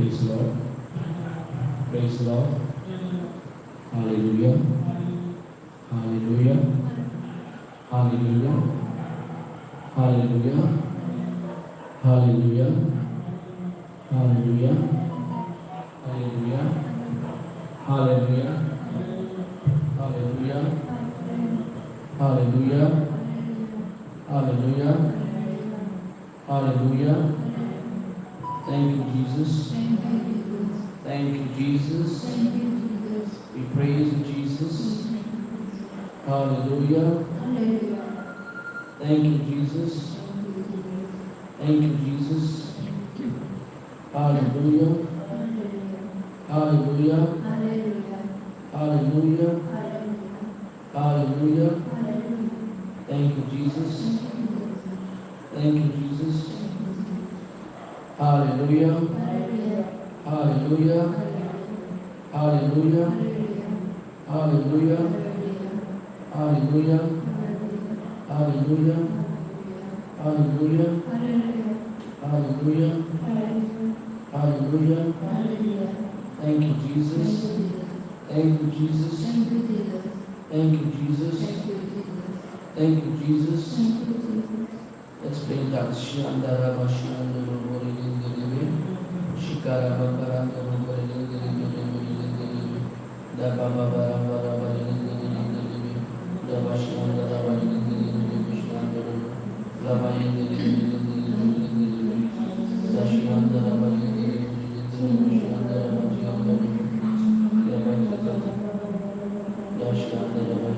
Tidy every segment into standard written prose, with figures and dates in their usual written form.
Praise the Lord. Praise the Lord. Hallelujah. Hallelujah. Hallelujah. Hallelujah. Hallelujah. Hallelujah. Hallelujah. Hallelujah. Hallelujah. Hallelujah. Hallelujah. Hallelujah. Thank you, Jesus. Thank you, Jesus. We praise you, Jesus. Hallelujah. Thank you, Jesus. Thank you, Jesus. Hallelujah. Hallelujah. Hallelujah. Hallelujah. Thank you, Jesus. Thank you, Jesus. Hallelujah. Hallelujah. Hallelujah. Hallelujah. Hallelujah. Hallelujah. Hallelujah. Hallelujah. Hallelujah. Thank you, Jesus. Thank you, Jesus. Thank you, Jesus. Thank you, Jesus. Let's play that Shiandara Bashiandoro Borindelebe, Shikara Bakarandoro Borindelebe, the Baba Barabara Barindelebe, the Bashiandara Barindelebe, Shiandoro, Lavayandelebe, the Shiandara Barindelebe, Shiandara Bashiandoro, the Shiandara Barindelebe, the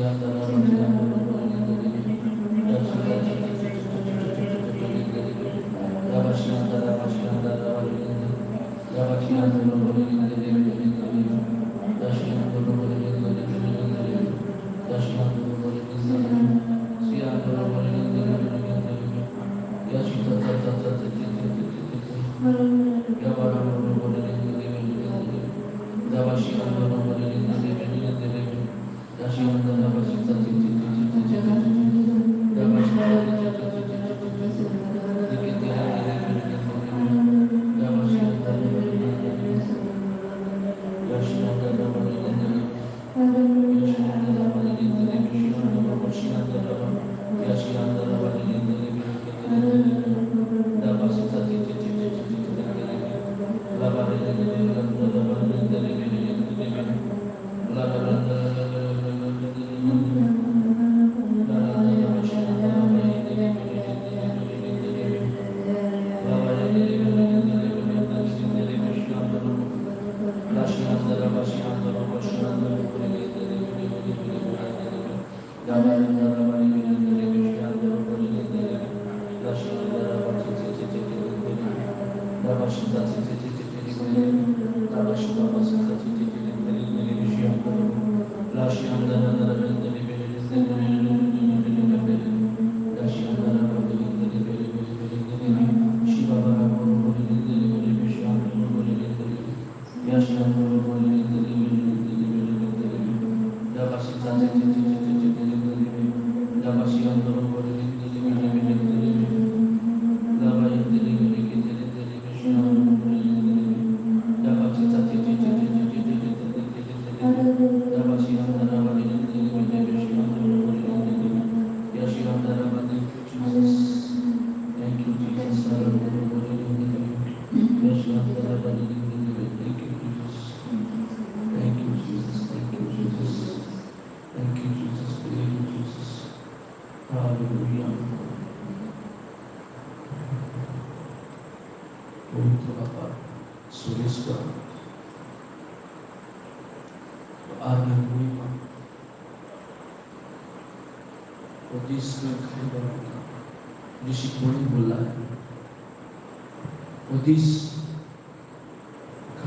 Bashiandara Barindelebe.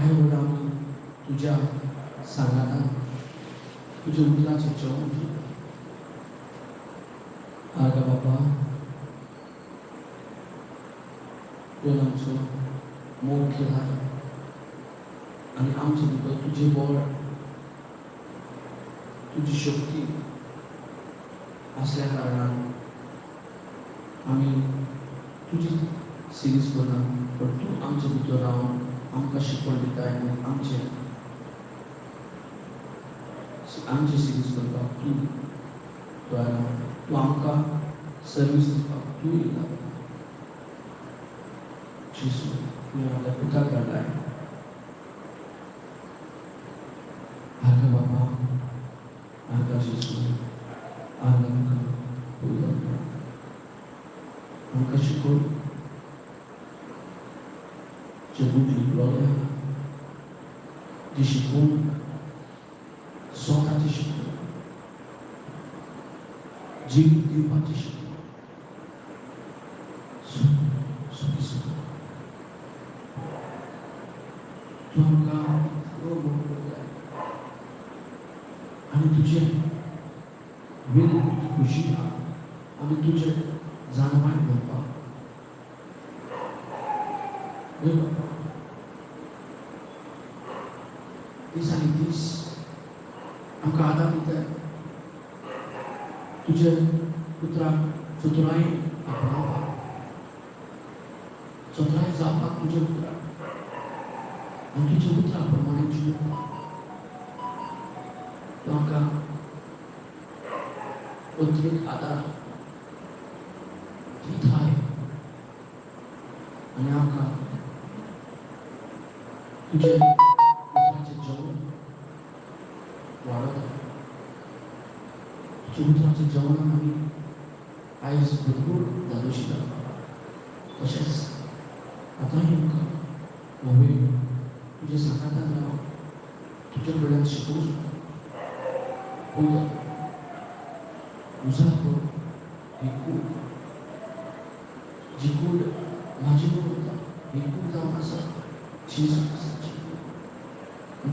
काय बोला तुझ्या सांगाना तुझे उठलाचे जेवण आगा बाबा तुझं आमचं मोग केला आणि आमचं दुःख तुझे बळ तुझी शक्ती असल्या कारणान आम्ही तुजी सिरीज करना पण तू आमचे भितर रावन आमकां शिकवण दिताय आनी आमची सिरीज करपाक तू आमकां सर्वीस दिवपाक तू येयला जेसू तुवें आपल्या पुताक धाडलाय आर्गा बाबा आर्गा जेसू आर्गा तुका आमकां शिकोव जे बूक लिखलोले जी शिकून स्वताची शिकवण जिवीत दिवपाची शिकवण तू आमकां मोग करताय आनी तुजें वेगळी खुशी आहा आमी तुजें जाणवान करपाक दीस आनी दीस आमकां आदार दिताय तुजे पुत्राक चतुरायेन आपणावपाक चतुराय जावपाक तुजे पुत्राक आनी तुजे पुत्रा प्रमाणे जिवपाक तूं आमकां पत्नीक आदार दिताय आनी आमकां तुजे पुत्राचें जेवण वाडोता तुजे पुत्राचें जेवणाक आमी आयज भरपूर धादोशी करता तशेंच आतांय आमकां नवे तुजे सांगातान राव तुजे कडल्यान शिकोवंक सोदता उजार कर ही कूड जी कूड म्हाजी कूड उरता ही कूड जावन आसा जेसू क्रिस्ताची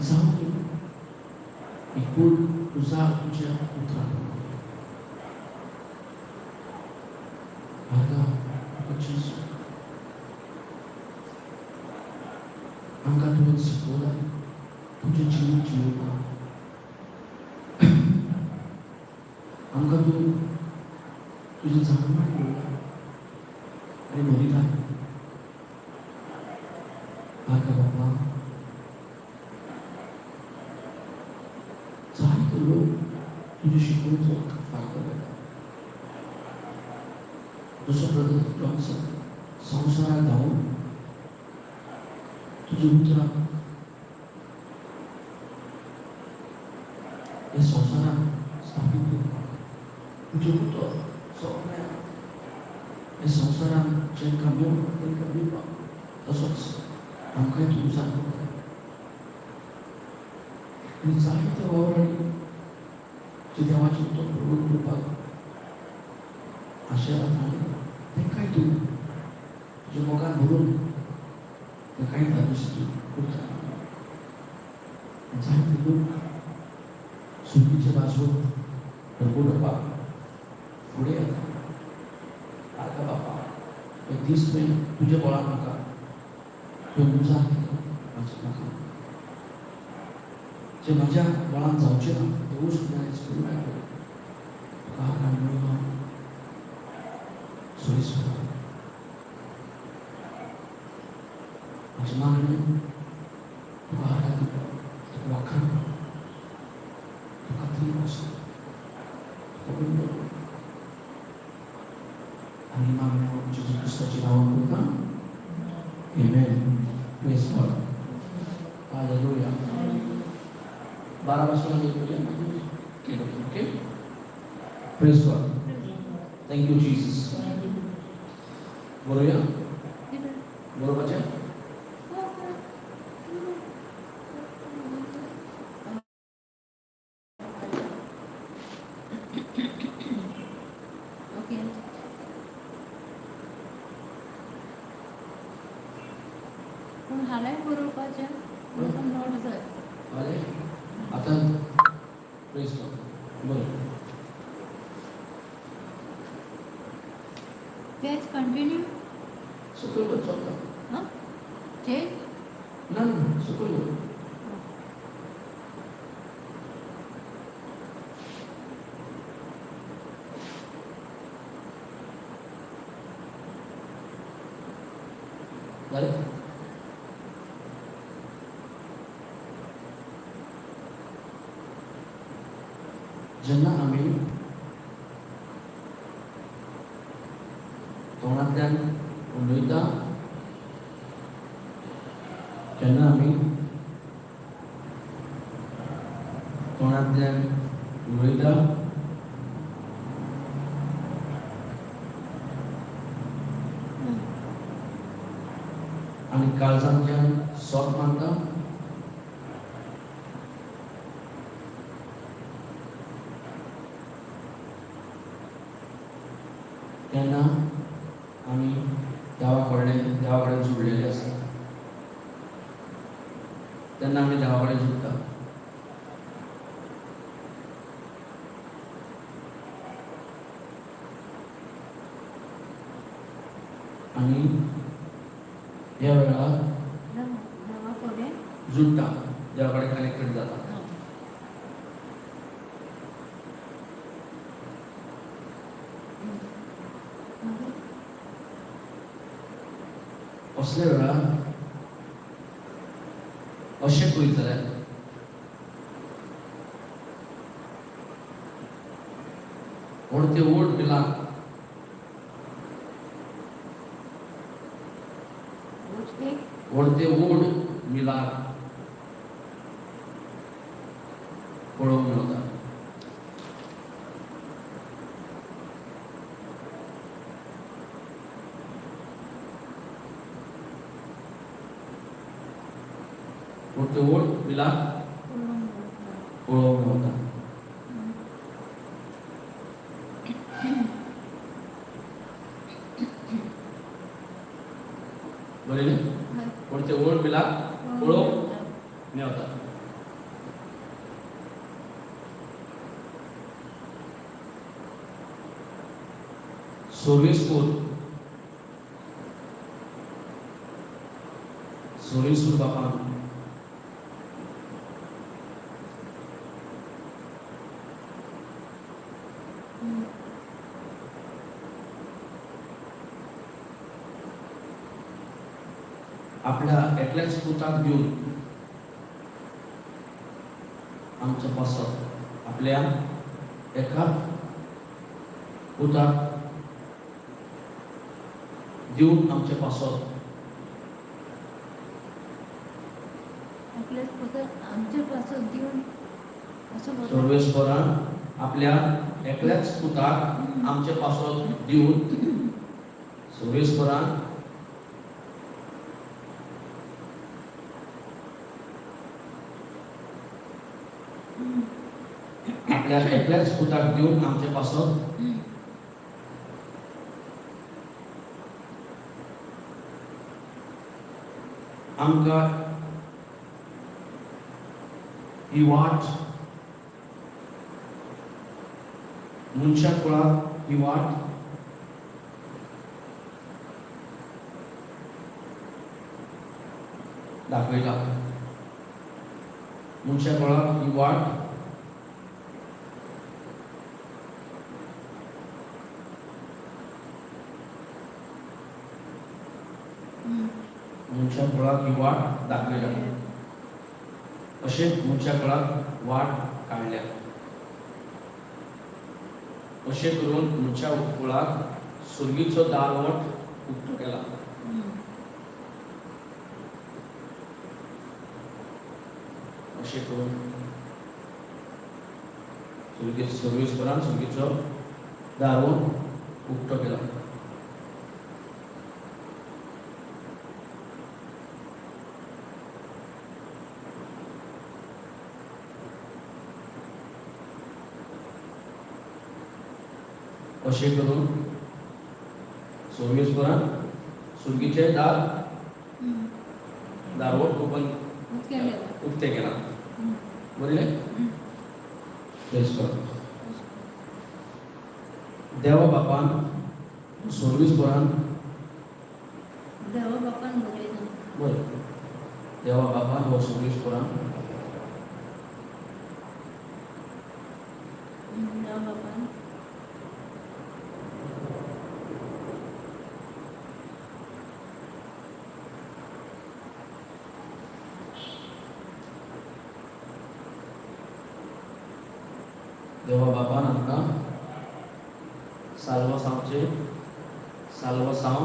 जावं ही कूड उजार तुज्या पुत्राक आर्गा तुका जेसू आमकां तुवें शिकोवलां तुजें जिवीत जिवपाक आमकां तूं तुजें जाणवान दवरला आनी म्हणिता आर्गा बाबा जायते लोक तुजे शिकोवचो फायदो घेता जसो ब्रदर जॉन्सन संवसाराक धांवून तुजे उतराक हे संवसाराक स्थापीत करपाक तुजे उतर सगळ्यांक हे संवसारान जेंकां मेळपाक तेंकां दिवपाक तसोच आमकांय तूं उजार करता आनी जायते वावरांनी जे देवाचें उतर प्रगट करपाक आशिर्वाद घालता तेंकांय तूं तुज्या मोगान भरून तेंकांय धाडूस तूं करता जायते लोक सुखीचे बाजून भरभरपाक फुडें येता आर्गा बाबा एक दीस तुवें तुज्या बळान म्हाका तुवें उजार केलो म्हाका जे म्हाज्या बळान जावचें ना देवूच तुवें आयज करून दाखयलें तुका आर्गा आनी महिमा सोयीस करा म्हाजी मागणी तुका आर्गा दिवपाक तुका वाखाणपाक तुका ती भाशा आनी मागणी हांव जेजू क्रिस्ताच्या नांवान करता आमेन प्रेज गॉड हालेलुया 12 पासून आमी करूया okay praise God thank you Jesus बरोवया बरोवपाचें पूण हांवें बरोवपाचें म्हाका नोट जाय अरे आतां प्रेज गॉड बरें तेच कंटिन्यू सकयल वच चलता हां चेंज ना ना सकयल वच जेन्ना आमी तोंडांतल्यान उलयता तेन्ना आमी तोंडांतल्यान उलयता आनी काळजांतल्यान सोत मारता तेन्ना आमी देवा कडेन जुळलेले आसता तेन्ना आमी देवा कडेन जुळटा आनी ह्या वेळार देवा कडेन जुळटा देवा कडेन कनेक्टेड जाता असल्या वेळार अशें पळयत जाल्यार व्हड ते व्हड बिलाक व्हड ते व्हड मिलाक पळोवंक मेळटा व्हड ते व्हड मिलाक पळोवंक मेळटा बरयलें व्हड ते व्हड मिलाक पळोवंक मेळटा सोरेसूर बापान आपल्या एकल्याच पुताक दिवन आमचो पासो आपल्या एका पुताक दिवन आमचे पासो आमचे पासो दिवन सर्वेस्परान आपल्या एकल्याच पुताक आमचे पासो दिवन सर्वेस्परान आपल्या एकल्याच पुताक दिवन आमचे पासो आमकां ही वाट मनशा कुळाक ही वाट दाखयला मनशा कुळाक ही वाट मनशा कुळाक ही वाट दाखयला अशें मनशा कुळाक वाट काडल्या अशें करून मनशा कुळाक सुर्गीचो दारवट उक्तो केला अशें करून सर्वेस्परान सुर्गीचो दारवट उक्तो केला अशें करून सर्वेस्परान सुर्गीचे दारवट उक्ते केला बरयलें प्रेज गॉड देवा बापान सर्वेस्परान देवा बापान बरयलें बरें देवा बापान हो सर्वेस्परान देवा बापान देवा बापान आमकां साल्वासांवचे साल्वासांव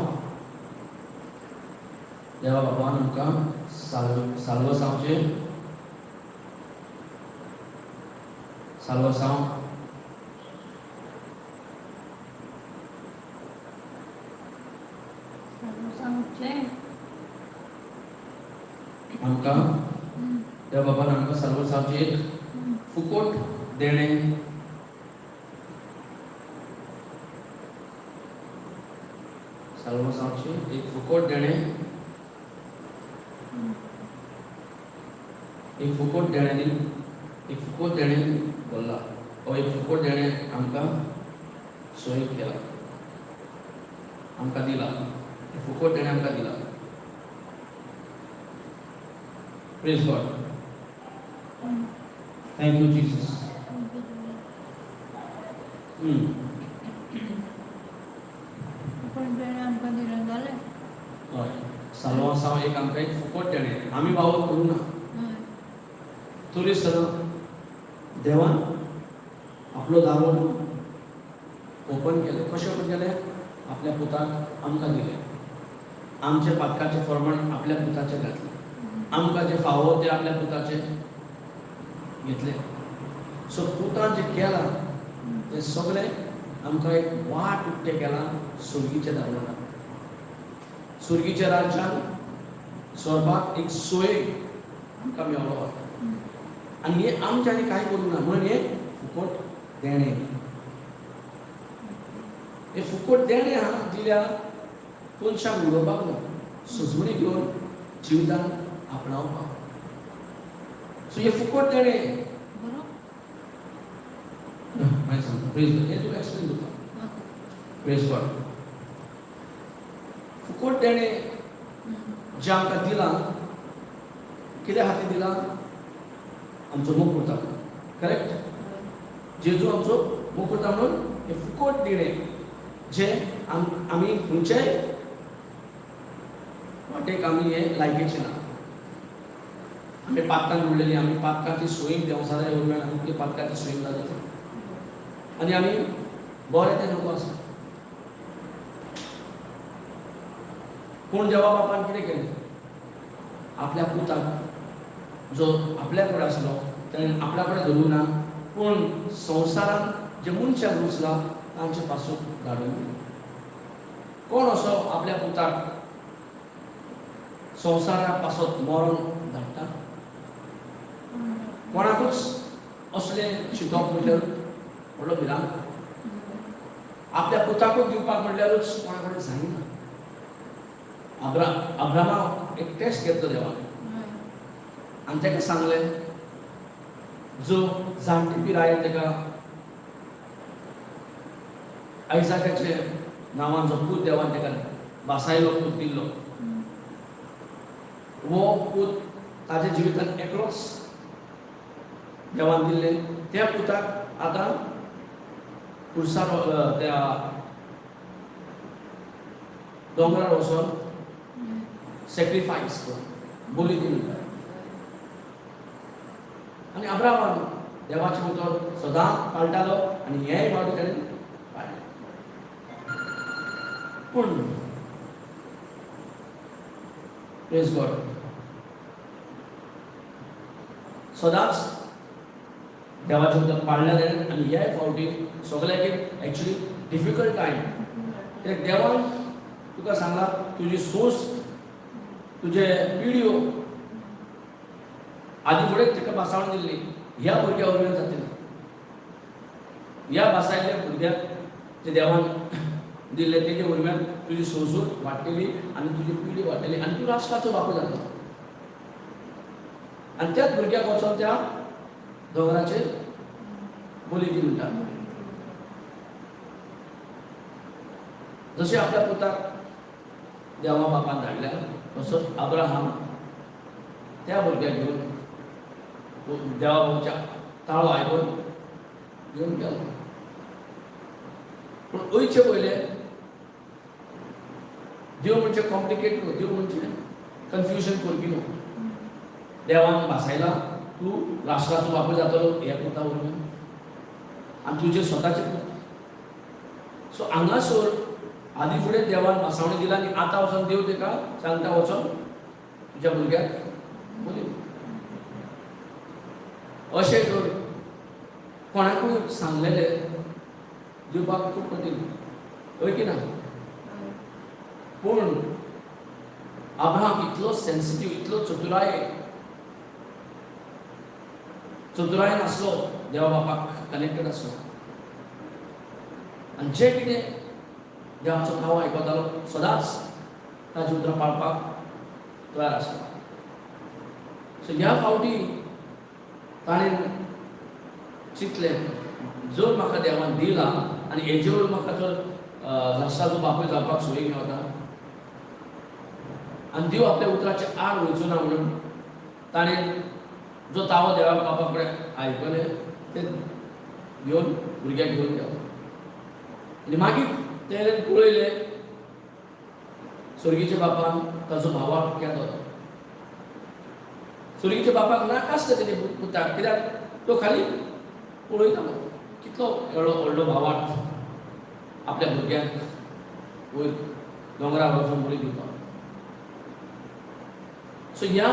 देवा बापान आमकां साल्वासांवचे साल्वासांव सांगचे आमकां देवा बापान आमकां साल्वासांवचे एक फुकट देणे साल्वासांवचे एक फुकट देणे एक फुकट देणे बोल्ला हो एक फुकट देणे आमकां सोय केला आमकां दिला एक फुकट देणे आमकां दिला praise God thank you Jesus पण तेणे आमकां दिलें जालें हय साल्वासांव एक आमकां एक फुकट देणे आमी वावर करूं ना हय तरी सर देवान आपलो दारो ओपन केले कशें ओपन केले आपल्या पुताक आमकां दिले आमचे पातकाचे फर्मण आपल्या पुताचे घातले आमकां जे फावो ते आपल्या पुताचे घेतले सो पुतान जे केलां ते सगळें आमकां एक वाट उक्तें केलां सुर्गीच्या दारोडार सुर्गीच्या राज्यान स्वर्गाक एक सोय आमकां मेळ्ळो आनी हे आमच्यांनी कांय करूं ना म्हणून हे फुकट देणे हे फुकट देणे दिल्या कोणशाक उडोवपाक न्हू सुजमणी घेवन जिवितान आपणावपाक सो हे फुकट देणे बरोबर मागीर सांगता प्रेज गॉड हे तुका एक्सप्लेन करता प्रेज गॉड फुकट देणे जे आमकां दिलां कित्या खातीर दिलां आमचो मोग करता करेक्ट जेजू आमचो मोग करता म्हणून हे फुकट दिणे जे आमी खंयच्याय वाटेक आमी हे लायकीचे ना आमी पातकान उरलेली आमी पातकाची सोयीक देवसाऱ्या वरवीं आमी पातकाची सोयीक जाता आनी आमी बरें तें नको आसा पूण देवा बापान कितें केलें आपल्या पुताक जो आपल्या कडेन आसलो ताणें आपल्या कडेन धरूं ना पूण संवसारान जे मनशाक रुचला तांचे पासून धाडून दिलें कोण असो आपल्या पुताक संवसारा पासत मरण धाडटा कोणाकूच असलें शिकप म्हटल्यार व्हडलो भिरांत आपल्या पुताकूच दिवपाक म्हटल्यारूच कोणा कडेन जायना अब्रामाक एक टेस्ट घेतलो देवान आनी ताका सांगलें जो जाणटी पिरायेन ताका आयजाकाचे नांवान जो पूत देवान ताका बासायलो पूत दिल्लो वो पूत ताज्या जिवितांत एकलोच देवान दिल्ले त्या पुताक आतां खुर्सार त्या दोंगरार वचोन सॅक्रिफायस कर बोली दिली आनी अब्रामान देवाचे उतर सदांच पाळटालो आनी हेय फावटी ताणें पाळलें पूण प्रेज गॉड सदांच देवाचे उतर पाळलें ताणें आनी हेय फावटी सगळ्याक एक एक्चुली डिफिकल्ट टायम कित्याक देवान तुका सांगला तुजी सोस तुजे पिढयो आदी फुडें ताका बासावण दिल्ली ह्या भुरग्या वरवीं जातली ह्या बासायल्ल्या भुरग्याक ते देवान दिल्ले तेजे वरवीं तुजी सोसूत वाडटली आनी तुजी पिढी वाडटली आनी तूं राष्ट्राचो बापूय जातलो आनी त्याच भुरग्याक वचोन त्या दोंगराचेर बोली दी म्हणटा जशें आपल्या पुताक देवा बापान धाडल्या तसोच अब्राहाम त्या भुरग्याक घेवन देवा बाबाच्या ताळो आयकून घेवन गेलो पूण वयचे पयले देव म्हणजे कॉम्प्लिकेट न्हू देव म्हणजे कन्फ्युजन करपी न्हू देवान भासायला तूं राष्ट्राचो बापूय जातलो हे पुता वरवीं आनी तुजे स्वताचे पुत. सो हांगासर आदी फुडें देवान भासावणी दिला आनी आतां वचोन देव तेका सांगता वचोन तुज्या भुरग्याक बोलीव. अशें जर कोणाकूय सांगलेलें दिवपाक खूब कठीण, होय की ना? पूण अब्राहम इतलो सेन्सिटीव, इतलो चतुरायेन आसलो, देवा बापाक कनेक्टेड आसलो. आनी जें कितें देवाचो भाव आयकतालो सदांच ताची उतरां पाळपाक तयार आसलो. सो ह्या फावटी ताणें चिंतलें, जर म्हाका देवान दिला आनी हेजे वयर म्हाका जर लास्टाचो बापूय जावपाक सोयी मेळटा आनी देव आपल्या उतराचे आड वयचो ना म्हणून ताणें जो तावो देवा बापा कडेन आयकलें तें घेवन भुरग्याक घेवन गेलो. आनी मागीर तेणें पळयलें स्वर्गीच्या बापान ताचो भावाक केलो. स्वर्गीच्या बापाक नाका आसलें तेजे पुताक, कित्याक तो खाली पळयतालो कितलो व्हडलो भावार्थ आपल्या भुरग्याक वयर दोंगरार वचून बळी दिवपाक. सो ह्या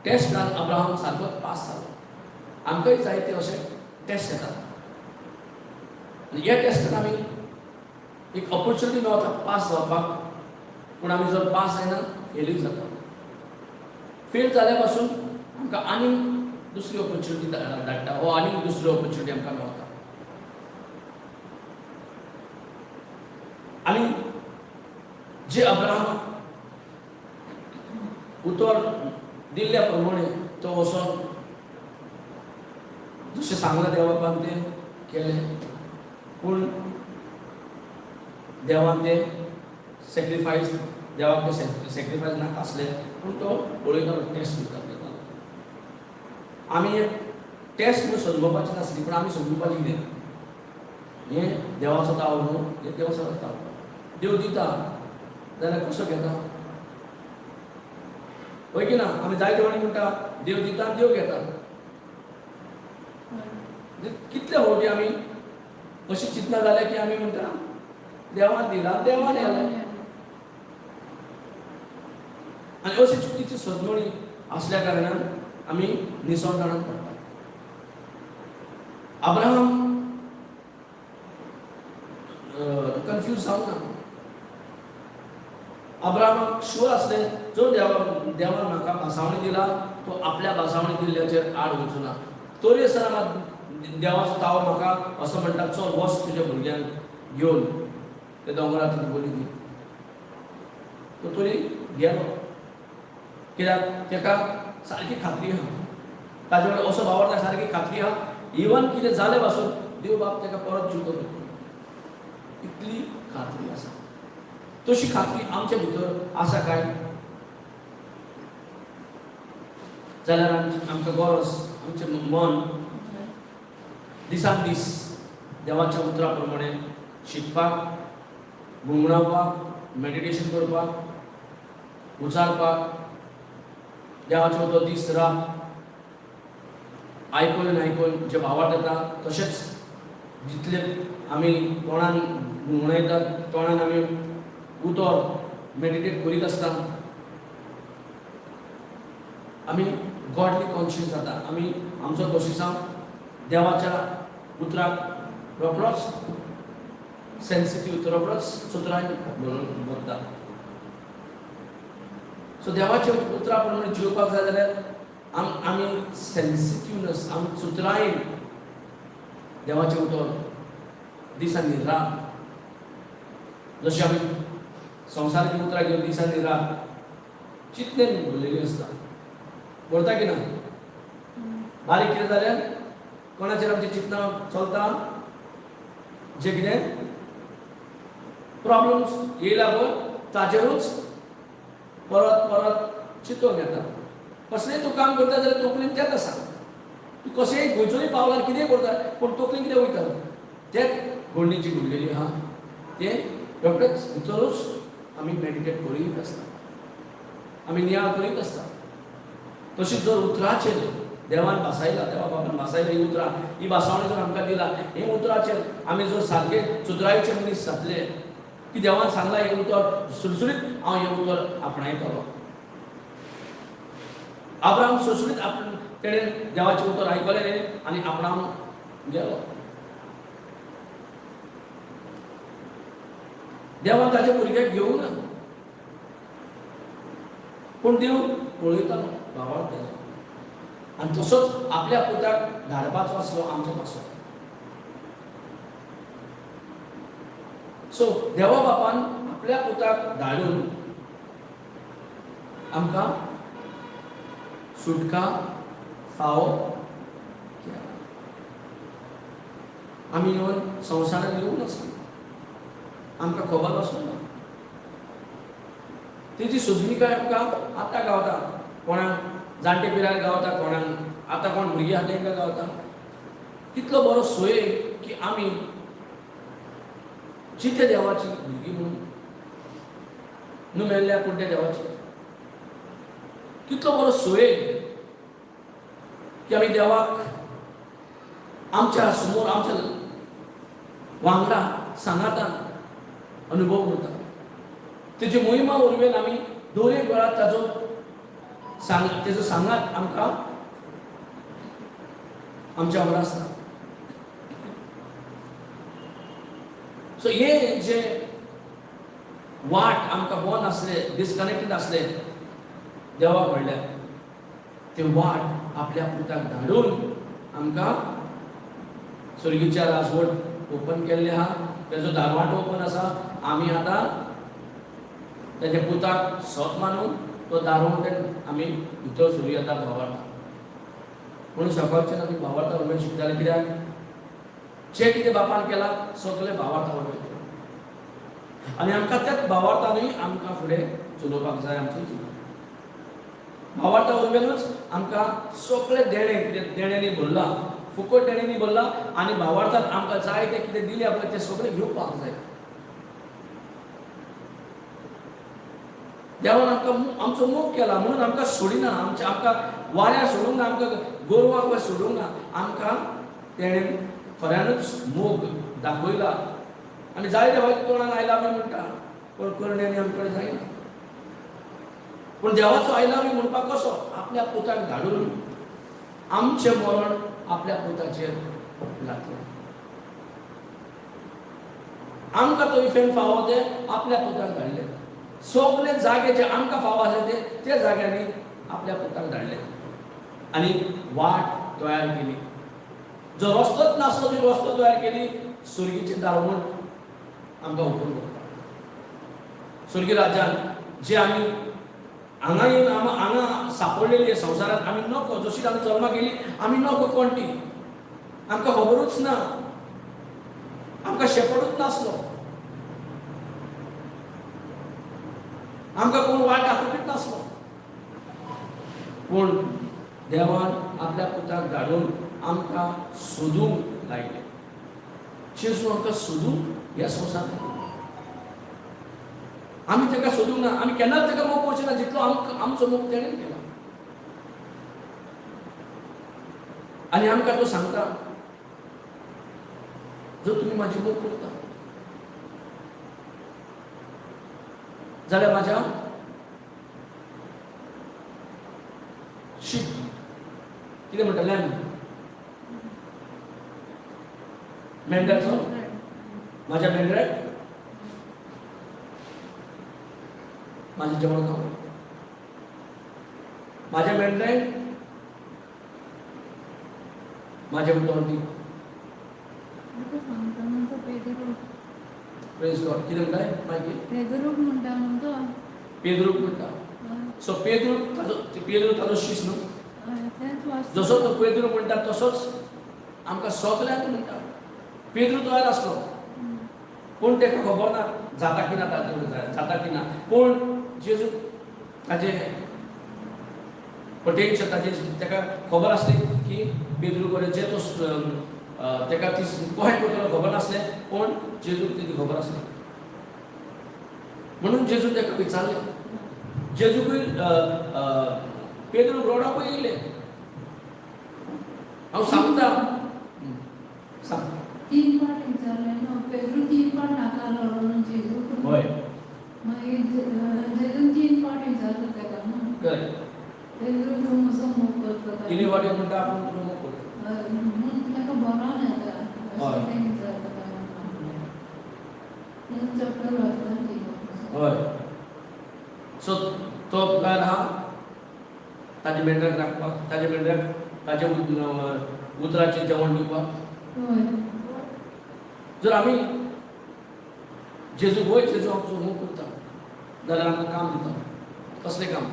टेस्टान अब्राहम सारको पास जालो. आमकांय जायते अशे टेस्ट येतात आनी ह्या टेस्टान आमी एक ऑपॉर्च्युनिटी मेळटा पास जावपाक, पूण आमी जर पास जायना फेलूय जाता. फेल जाल्या पासून आमकां आनीक दुसरी ऑपॉर्च्युनिटी धाडटा, हो आनीक दुसरी ऑपॉर्च्युनिटी आमकां मेळटा. आनी जे अब्राहमाक उतर दिल्ल्या प्रमाणे तो वचोन जशें सांगलां देवा बापान तें केलें. पूण देवान तें सॅक्रिफायस, देवाक तें सॅक्रिफायस नाका आसलें, पूण तो पळयतालो, टेस्ट दितालो. आमी एक टेस्ट म्हणून समजपाची नासली, पूण आमी समजुपाचें कितें, हें देवाचो ताव न्हू, हें देवाचो ताव. देव दिता जाल्यार कसो घेता, होय की ना? आमी जायते फावटी म्हणटा देव दिता आनी देव घेता. कितले फावटी आमी अशें चिंतना जालें की आमी म्हणटा देवान दिला, देवान येलें. आनी अशी चुकीची सजमणी आसल्या कारणान आमी निसंवसारांत पडटा. अब्राहम कन्फ्यूज जावना. अब्राहमाक शुअर आसलें जो देवान म्हाका भासावणी दिला तो आपल्या भासावणी दिल्ल्याचेर आड वचूं ना. तरी आसतना देवाचो ताव म्हाका असो म्हणटा, चल वच तुज्या भुरग्यांक घेवन ते दोंगरार तुका बळी दी. तो तरी गेलो, कित्याक तेका सारकी खात्री आहा, ताजे कडेन असो वावरता सारकी खात्री आहा, इवन कितें जालें पासून देव बाप तेका परत जिवंत करतलो, इतली खात्री आसा. तशी खात्री आमच्या भितर आसा काय? जाल्यार आमकां गरज आमचें मन दिसान दीस देवाच्या उतरा प्रमाणे शिकपाक, गुंगणावपाक, मेडिटेशन करपाक, उचारपाक, देवाचो तो दीस रात आयकून जे भावार्थ येता तशेंच जितले आमी तोंडान गुंगणयतात, तोंडान आमी उतर मेडिटेट करीत आसता, आमी गॉडली कॉन्शियस जाता. आमी आमचो कोशिसांव देवाच्या उतराक रोखडोच सेन्सिटीव, रोखडोच चतुराय म्हणून बगता. सो देवाच्या उतरा प्रमाणे जिवपाक जाय जाल्यार आमी सेन्सिटिवनेस, आमी चतुरायेन देवाचें उतर दिसांनी रात, जशें आमी संवसाराची उतरां घेवन दिसांनी रात चिंतनेन भरलेली आसता, बरता की ना? बारीक कितें जाल्यार कोणाचेर आमचें चिंतनां चलता, जे कितें प्रॉब्लम्स येयला पळय ताजेरूच परत परत चिंतून येता. कसलेंय तूं काम करता जाल्यार तकलेन तेंच आसा, तूं कशेंय खंयचोय पावलार कितेंय करता पूण तकलेन कितें वयता, तेंच घडणीची घडलेली आहा, तें रोखडेंच भितरूच आमी मेडिटेट करीत आसता, आमी नियाळ करीत आसता. तशीच जर उतराचेर देवान भासायला देवा बाबान भासायला ही उतरां ही भासावणी जर आमकां दिला हे उतराचेर आमी जर सारके सुद्रायेचे मनीस जातले की देवान सांगला हे उतर सुलसुलीत हांव हे उतर आपणायतलो. अब्राहम सुलसुलीत आपण तेणेन देवाचें उतर आयकलें आनी आपणावन गेलो. देवान ताचे भुरग्याक घेवूं ना पूण देव पळयतालो भावाक तेजो आनी तसोच आपल्या पुताक धाडपाचो आसलो आमच्या पासून. सो देवा बापान आपल्या पुताक धाडून आमकां सुटका फावो केला. आमी येवन संवसारान येवूं नासली आमकां खबर आसूं ना. तेजी सुजनिकाय आमकां आतां गावता. कोणाक जाणटे पिरायेर गावता, कोणाक आतां कोण भुरगीं आहा तांकां गावता. कितलो बरो सोयेग की आमी जिते देवाची भुरगीं म्हणून न्हू मेल्ल्या पूण ते देवाची. कितलो बरो सोयेग की आमी देवाक आमच्या समोर आमच्या वांगडा सांगातान अनुभव करता. तेजी मोहिमा वरवीं आमी दर एक वेळार तेजो सांगात आमकां आमच्या वांगडा आसता. सो हे जे वाट आमकां बंद आसले, डिस्कनेक्टेड आसले देवा कडल्यान, ते वाट आपल्या पुताक धाडून आमकां स्वर्गीच्या राजवट ओपन केल्ले आहा. तेजो दारवाटो ओपन आसा. आमी आतां तेजे पुताक सोत मानून तो दारवटेन आमी भितर सरूं येता भावार्था. म्हणून सकाळच्यान आमी भावार्था वरवीं शिकताले. कित्याक जे कितें बापान केलां सगळें भावार्था वरवीं केलां आनी आमकां त्याच भावार्थानूय आमकां फुडें चलोवपाक जाय आमचें जिवन. भावार्था वरवींच आमकां सगळें देणें कितें देण्यांनी भरलां, फुकट देण्यांनी भरलां आनी भावार्थान आमकां जाय तें कितें दिलें आमकां तें सगळें घेवपाक जाय. देवान आमकां आमचो मोग केला म्हणून आमकां सोडिना. आमकां वाऱ्यार सोडूंक ना, आमकां गोरवांक सोडूंक ना. आमकां तेणें खऱ्यानूच मोग दाखयला आनी जाय देवाच्या तोंडान आय लव यू म्हणटा पूण करण्यांनी आमकडे जायना. पूण देवाचो आय लव यू म्हणपाक कसो? आपल्या पुताक धाडून आमचें मरण आपल्या पुताचेर घातलें. आमकां तो इफेन फावो ते आपल्या पुताक धाडले. सगळे जागे जे आमकां फावो आसले ते जाग्यांनी आपल्या पुताक धाडले आनी वाट तयार केली. जो रस्तोच नासलो ती रस्तो तयार केली. स्वर्गीचें दारवण आमकां ओपन करता. स्वर्गीय राज्यान जे आमी हांगा येवन हांगा सांपडलेली संवसारांत आमी नकळो, जशी आमी जल्माक येयली आमी नकळो कोण ती आमकां खबरूच ना. आमकां शेपडूच नासलो. आमकां कोण वाट दाखोवपीच नासलो. पूण देवान आपल्या पुताक धाडून आमकां सोदूंक लायलें. जेजू आमकां सोदूंक ह्या संवसारांत आमी ताका सोदूंक ना. आमी केन्नाच ताका मोग करचे ना जितलो आमचो मोग तेणेन केला. आनी आमकां तो सांगता जर तुमी म्हाजी मोग करता जाल्यार म्हाज्या शीप कितें म्हणटा लॅम्ब मेंढराचो म्हाज्या मेंढऱ्याक माझे जेवण खावं. माझ्या मेंढऱ्याक माझ्या उतर दी. Praise God. कितें म्हणटाय मागीर पेद्रूक म्हणटा न्हू तो. पेद्रूक म्हणटा. सो पेद्रूक ताजो शीश न्हू. जसो तो पेद्रूक म्हणटा तसोच आमकां सगल्यांक म्हणटा. पेद्रूक तयार आसलो पूण ताका खबर ना जाता की ना जाता की ना. पूण जेजू ताजे पोटेंशियल ताका खबर आसली की पेद्रूक बरें जे तो ताका ती कशें करतलो खबर नासलें पूण जेजूक तेजी खबर आसली. म्हणून जेजून ताका विचारलें. जेजूकूय पेद्रूक रोडाकूय येयलें हांव सांगता सांग 3 पाट विचारलें न्हू पेद्रू 3 पाट नाकारलो म्हणून जेजू हय मागीर जेजून 3 पाट विचारलो तेका न्हू हय पेद्रू तूं म्हजो मोग करता तिनी वाटी म्हणटा आपूण तुका मोग करता म्हणून तेका बरो येता हय. अशें तें विचारता तें चक्कर वाचता ती हय सो तो भायर आहा ताजे मेंढराक राखपाक ताजे मेंढराक ताजे उतराचें जेवण दिवपाक हय जर आमी जेजू वय जेजू आमचो मोग करता जाल्यार आमकां काम दिता कसलें काम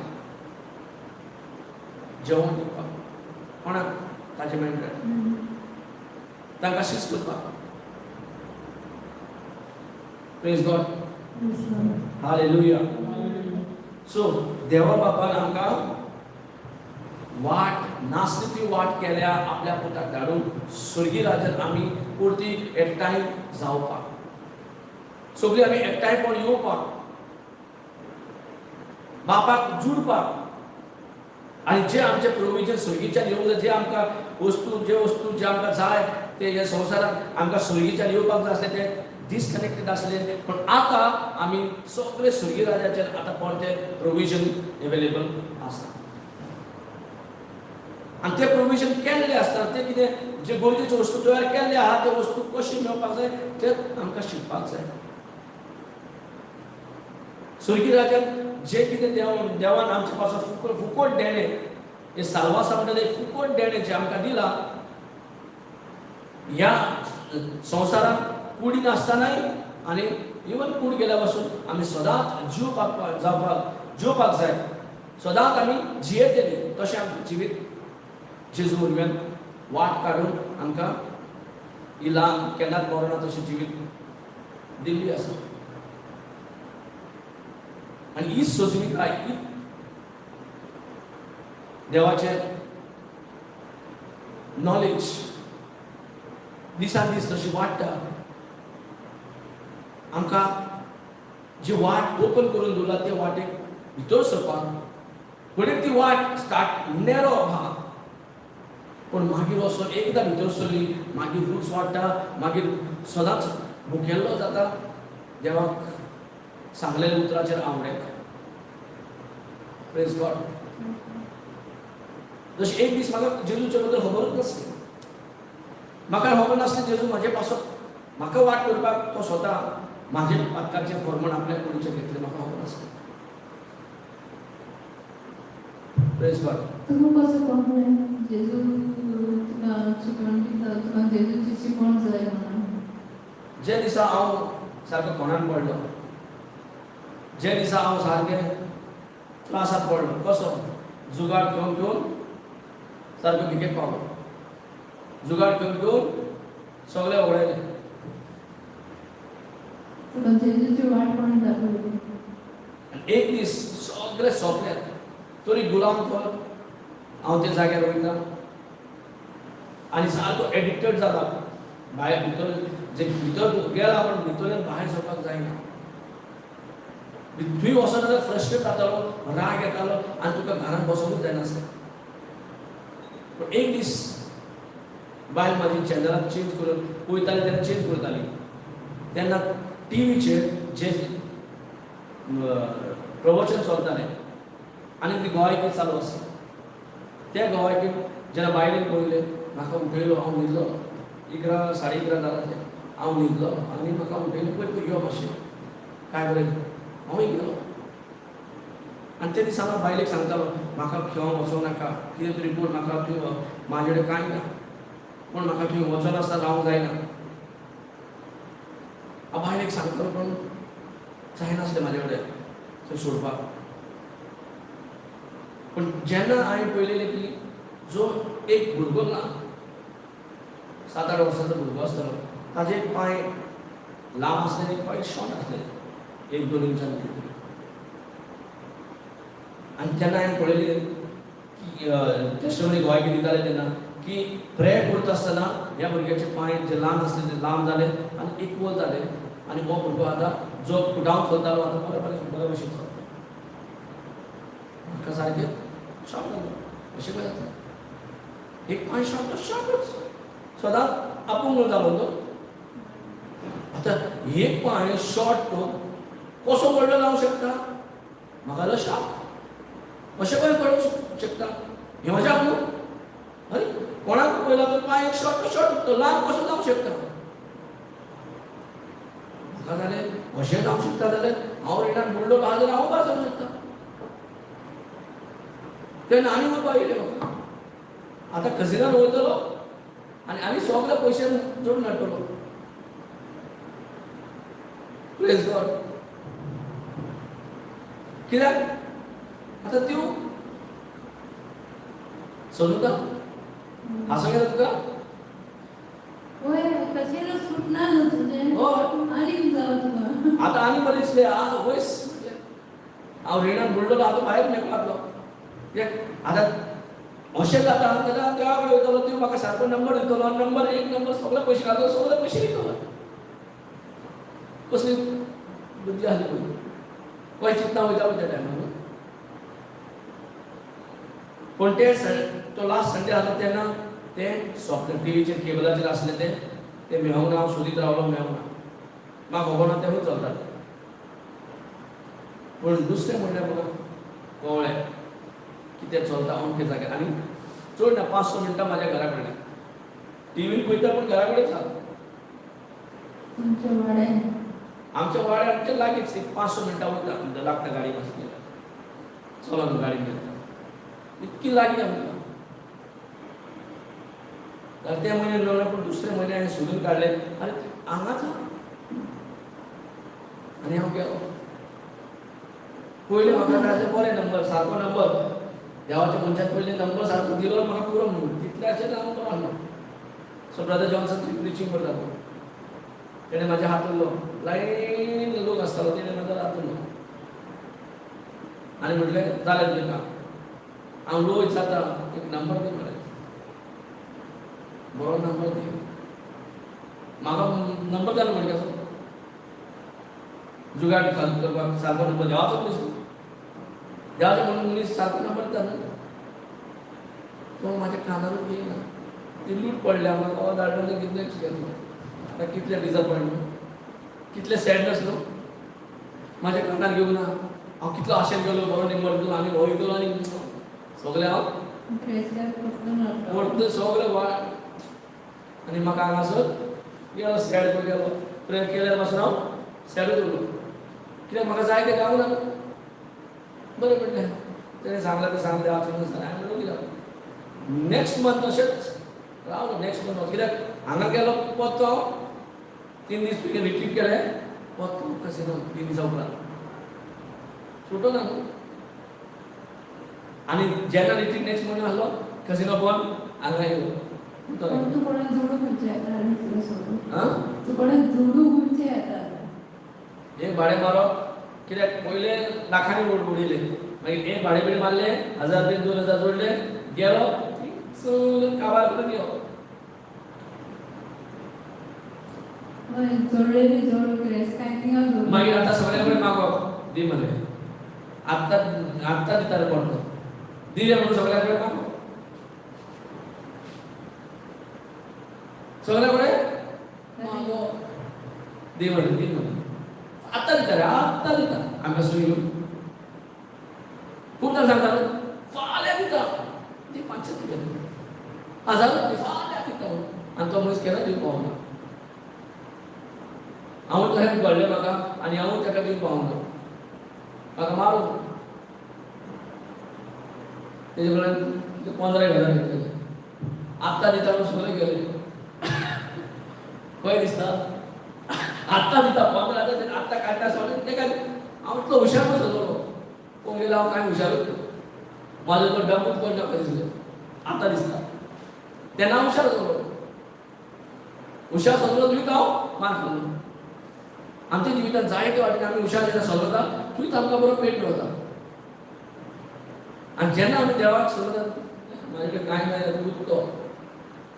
जेवण दिवपाक कोणाक ताजे मेंढराक तांकां शिस्त करपाक प्रेज गॉड हालेलुया सो देवा बापान आमकां वाट नासली ती वाट केल्या आपल्या पुताक धाडून स्वर्गीय राज्यांत आमी पुर्ती एकठांय जावपाक सगळीं आमी एकठांयपण येवपाक बापाक जुडपाक आनी जे आमचे प्रोविजन स्वर्गीच्यान येवंक जाय जे आमकां वस्तू जे आमकां जाय ते ह्या संवसारांत आमकां स्वर्गीच्यान येवपाक जाय आसले ते डिस्कनेक्टेड आसले पण आतां आमी सगळे स्वर्गीय राज्याचेर आतां परते प्रोविजन एवेलेबल आसा आनी ते प्रोविजन केल्ले आसता ते कितें जे गरजेच्यो वस्तू तयार केल्ले आहा ते वस्तू कशी मेळपाक जाय ते आमकां शिकपाक जाय स्वर्गीय राज्यांत जे कितें देवान आमचे पासून फुकट देणे हे साल्वासा म्हणटा एक फुकट देणे जे आमकां दिला ह्या संवसारांत कुडी नासतानाय आनी इवन कूड गेल्या पासून आमी सदांच जिवपाक जाय सदांच आमी जियेतली तशें आमचें जिवीत जेजू वरवीं वाट काडून आमकां इलाम केन्नाच मरना तशें जिवीत दिल्ली आसा आनी ही सोजमीकाय ही देवाचें नॉलेज दिसान दीस तशी वाडटा आमकां जी वाट ओपन करून दवरला ते वाटेक भितर सरपाक फुडें ती वाट स्टार्ट नॅरो आहा पूण मागीर वचून एकदां भितर सरली मागीर रूच वाडटा मागीर सदांच मुखेल्लो जाता देवाक सांगलेल्या उतराचेर आवडेक प्रेज गॉड जशें एक दीस म्हाका जेजूचे बद्दल खबरच नासली म्हाका खबर नासलें जेजू म्हाजे पासून म्हाका वाट करपाक तो स्वता म्हाजे पातकाचें फॉर्मण आपल्या कुडीचें घेतलें म्हाका खबर नासलें प्रेज गॉड तुका कसो कळ्ळें जेजू तुका शिकवण दिता तुका जेजूची शिकवण जाय म्हणून जे दिसा हांव सारको कोणान पडलो जे दिसा हांव सारकें त्रासांत पडलो कसो जुगाड घेवन सारको भिकेक पावलो जुगाड घेवन सगळें उडयलें तुका जेजूची वाट कोणी दाखयली आनी एक दीस सगळें सोंपलें तरी गुलाम कर हांव त्या जाग्यार वयता आनी सारको एडिक्टेड जाला भायर भितर जे भितर गेला पण भितरल्यान भायर सरपाक जायना थंय वचत जाल्यार फ्रस्ट्रेट जातालो राग येतालो आनी तुका घरांत बसोंकूच जायनासलें पूण एक दीस बायल म्हाजी चॅनलां चेंज करून पळयताली तेन्ना चेंज करताली तेन्ना टीव्हीचेर जे प्रवचन चलतालें आनी ती गोवायकीत चालू आसा त्या गोवायकीत जेन्ना बायलेन पळयलें म्हाका उठयलो हांव न्हिदलो 11 11:30 जाला ते हांव न्हिदलो आनी म्हाका उठयलें पळय तूं यो मातशें काय बरें हांवूय गेलो आनी ते दिसा हांव बायलेक सांगतालो म्हाका खेळोंक वचोंक नाका कितें तरी पूण म्हाका थंय म्हाजे कडेन कांय ना पूण म्हाका थंय वचोन आसता रावंक जायना हांव बायलेक सांगतालो पूण जायनासलें म्हाजे कडेन थंय सोडपाक पूण जेन्ना हांवें पळयलें की जो एक भुरगो ना 7-8 वर्सांचो भुरगो आसतालो ताजे एक पांय लांब आसले एक पांय शॉर्ट आसले 1-2 इंचान भितर आनी तेन्ना हांवें पळयलें की टेस्टमनी गोंयकी दिताले तेन्ना की प्रे करता आसतना ह्या भुरग्याचे पांय जे ल्हान आसले ते लांब जाले आनी इक्वल जाले आनी हो भुरगो आतां जो फुडांव चलतालो आतां बरे भशेन चलता म्हाका सारकें शॉक जालो अशें कशें जाता एक पाय शॉर्टच सदांच अपंग जालो तो. आता एक पाय शॉर्ट तो कसो व्हडलो जावंक शकता म्हाका जालो शॉक. अशें कशें कळूंक शकता हें मजाक न्हू. अरे कोणाक पळयला तो पाय एक शॉर्ट उरतो लांब कसो जावंक शकता. म्हाका जालें अशें जावंक शकता जाल्यार हांव रेडान बुडलो आहा जाल्यार हांव भायर जावंक शकता. तेन्ना आनी उरपा येयलें म्हाका. आतां खजिनान वयतलो आनी सगळे पयशे जोडून हाडटलो. Praise God. कित्याक आतां त्यो सोनुता हांसूंक येता तुका. होय कशें सुटना न्हू तुजें. आनी जावं तुका. आतां आनी बरें दिसलें वयस हांव रेडान बुडलो आतां भायर मेकळांतलो. कित्याक आतां अशें जाता जाल्यार देवा कडेन वयतलो त्यो म्हाका सारको नंबर दितलो आनी नंबर एक नंबर सगळे पयशे घालतलो सगळे पयशे दितलो. कसली बुद्धी आसली पळय. खंय चिंतना वयता पळय त्या टायमार. पूण तो लास्ट संडे आसलो तेन्ना तें सॉफ्ट टीव्हीचेर केबलाचेर आसलें तें मेळोंक ना. हांव सोदीत रावलो मेळोंक ना. म्हाका खबर ना तेंवूच चलता. पूण दुसरें म्हणल्यार म्हाका कळ्ळें कितें चलता अमके जाग्यार. आनी चड ना 5-6 मिनटां म्हाज्या घरा कडेन. टीव्हीन पळयता पूण घरा कडेन आसा. तुमच्या वाड्यान आमच्या वाड्याच्या लागींच 5-6 मिनटां वयता लागता गाडी मातशी चलोन गाडी घेता. इतकी लागीं आमकां. जाल्यार ते म्हयने मेळ्ळें पूण दुसरे म्हयने हांवें सोदून काडले आरे हांगाच आनी हांव गेलो. पयलीं म्हाका जाय आसले बरे नंबर सारको नंबर देवाच्या मनशाक पयलीं नंबर सारको दिलो म्हाका पुरो म्हणून तितल्याचेर हांव बरो आसलो. सो ब्रदर जॉन्सन प्रिचींग करता पळय तेणें म्हाजे हात धरलो. लायन लोक आसतालो तेणें म्हाजो हात धरलो आनी म्हटलें जालें तुजें काम. हांव लो विचारता एक नंबर दी मरे. बरो नंबर दी. म्हाका नंबर जालो म्हणजे कसो जुगाड करपाक सारको नंबर देवाचो मनीस देवाचो मनीस सारको नंबर दिता न्हू. तो म्हाज्या कानारूच येयना. ती लूट पडल्या म्हाका धाडलो कितले केलो. आतां कितले डिसअपॉयंटमेंट कितले सॅडनस न्हू. म्हाज्या कानार घेवंक ना. हांव कितलो आशेन गेलो बरो नंबर दिलो आनी हो येतलो आनी सगळे हांव परत सगळे वाट आनी म्हाका हांगासर गेलो सॅड पळय गेलो. प्रेयर केल्यार पासून हांव सॅडूच उरलो. कित्याक म्हाका जाय तें गावूं ना. बरें म्हणलें तेणें सांगलें तें सांगलें हांव म्हणून कित्याक नॅक्स्ट मंथ अशेंच रावलो. नॅक्स्ट मंथ कित्याक हांगा गेलो परतो हांव 3 दीस तुवें रिट्रीट केलें परतो कशें 3 दिसा उपरांत सुटो ना न्हू. आनी जेन्ना रिट्रीट नॅक्स्ट मंथ आसलो कसिनो बंद हांगा येयलो. तू कोणाक जोडू खंयचे येता. तू कोणाक जोडू खंयचे येता. एक भाडे मारप कित्याक पयले लाखांनी उडयले मागीर एक भाडे बिडे मारले 1000-2000 जोडले गेलो चल काबार करून यो. जोडले बी जोड क्रेस काय थिंगा मागीर आतां सगळ्या कडेन मागप दी मरे. आत्तां दिता रे पडतो दिले म्हणून सगळ्या कडेन मागप. सगळ्या कडेन मागप दी मरे. आत्तां दिता रे आत्तां दिता. आमकां सोयलो खूब जाण सांगताले फाल्यां दिता ती 500 दिता 1000 दी फाल्यां दिता आनी तो मनीस केन्ना दिवंक पावना. हांव तशें घडलें म्हाका आनी हांव ताका दिवंक पावना. म्हाका मारून तेजे कडल्यान 15,000 घेतलेले. आत्तां दिता म्हणून सगळे गेले. खंय दिसता आत्तां दिता 15,000 आत्तां काडटा सगळे तेका हांव इतलो हुशार नासलो. पयलीं हांव कांय हुशारूच ना. म्हाजो तो डबूच पडना कशें दिसलें. आतां दिसता तेन्ना हांव हुशार जालो. हुशार सगळो तुवें हांव मार खाल्लो. आमच्या जिवितांत जायते वाटेन आमी हुशार जेन्ना चलता थंयच आमकां बरो पेट मेळटा. आनी जेन्ना आमी देवाक चलतात म्हाजे कडेन कांय ना तूं उरतो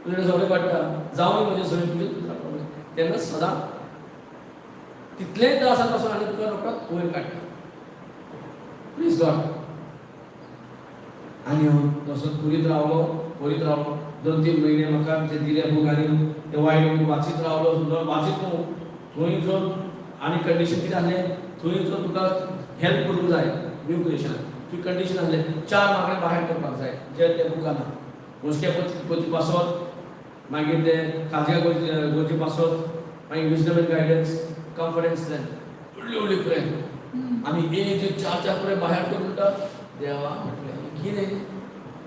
तुजे कडेन सगळें पडटा जावं म्हजें सगळें तुजें तेन्ना सदां तितलेंच त्रासान पासून आनी तुका रोखडोच वयर काडटा. Please God. आनी हांव तसोच कुरीत रावलो करीत रावलो 2-3 म्हयने म्हाका जे दिले बूक आनी ते वायट बूक वाचीत रावलो सुद्दां वाचीत न्हू थंय जो आनी कंडिशन कितें आसलें थंय जो तुका हेल्प करूंक जाय न्यू क्रिएशन ती कंडिशन आसलें 4 मागणे बाहेर करपाक जाय जे त्या बुकान मोस्के पोती पासत मागीर ते काजया गोची पासत मागीर विजडम एंड गायडन्स कॉन्फिडन्स व्हडली व्हडली प्रेयर आमी एक 4 प्रेयर बाहेर करून म्हणटा देवा म्हटलें कितें